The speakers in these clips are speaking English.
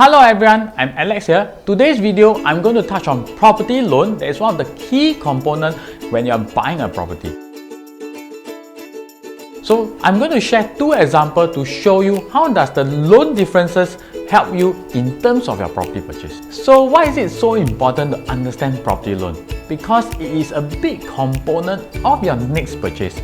Hello everyone, I'm Alex here. Today's video, I'm going to touch on property loan. That is one of the key components when you're buying a property. So I'm going to share two examples to show you how does the loan differences help you in terms of your property purchase. So why is it so important to understand property loan? Because it is a big component of your next purchase.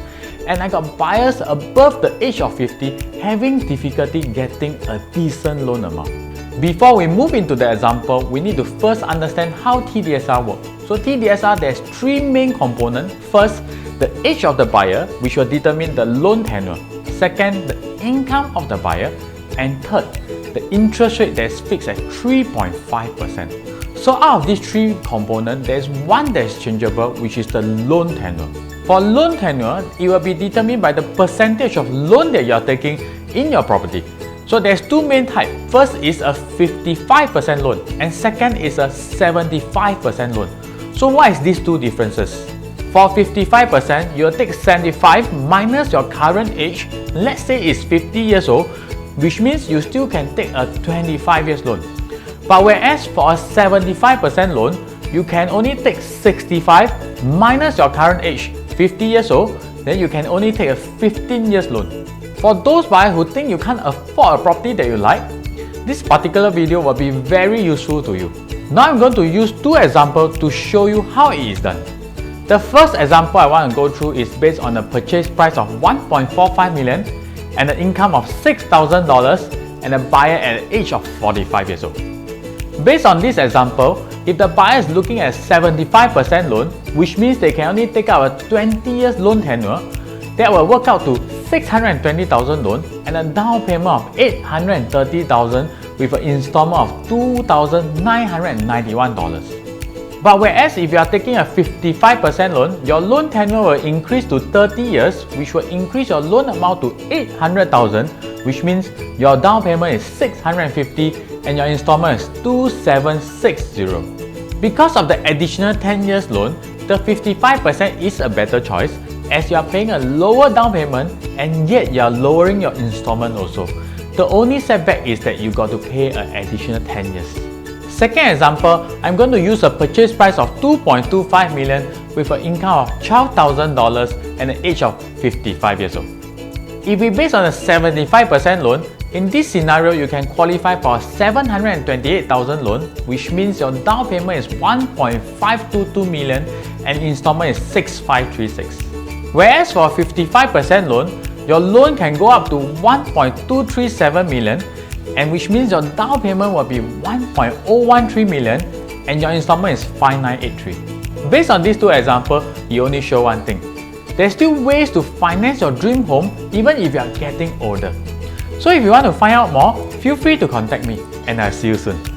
And I got buyers above the age of 50 having difficulty getting a decent loan amount. Before we move into the example, we need to first understand how TDSR works. So TDSR, there's three main components. First, the age of the buyer, which will determine the loan tenure. Second, the income of the buyer. And third, the interest rate that's fixed at 3.5%. So out of these three components, there's one that's changeable, which is the loan tenure. For loan tenure, it will be determined by the percentage of loan that you are taking in your property. So there's two main types. First is a 55% loan and second is a 75% loan. So what is these two differences? For 55%, you'll take 75 minus your current age. Let's say it's 50 years old, which means you still can take a 25 years loan. But whereas for a 75% loan, you can only take 65 minus your current age, 50 years old, then you can only take a 15 years loan. For those buyers who think you can't afford a property that you like, this particular video will be very useful to you. Now I'm going to use two examples to show you how it is done. The first example I want to go through is based on a purchase price of $1.45 million and an income of $6,000 and a buyer at the age of 45 years old. Based on this example, if the buyer is looking at 75% loan, which means they can only take out a 20 years loan tenure, that will work out to $620,000 loan and a down payment of $830,000 with an installment of $2,991. But whereas if you are taking a 55% loan, your loan tenure will increase to 30 years, which will increase your loan amount to $800,000, which means your down payment is $650 and your installment is $2,760. Because of the additional 10 years loan, the 55% is a better choice, as you are paying a lower down payment and yet you are lowering your installment also. The only setback is that you got to pay an additional 10 years. Second example, I'm going to use a purchase price of $2.25 million with an income of $12,000 and an age of 55 years old. If we base on a 75% loan, in this scenario you can qualify for a $728,000 loan, which means your down payment is $1.522 million and installment is $6,536. Whereas for a 55% loan, your loan can go up to $1.237 million, and which means your down payment will be $1.013 million and your installment is $5,983. Based on these two examples, you only show one thing. There's still ways to finance your dream home even if you are getting older. So if you want to find out more, feel free to contact me and I'll see you soon.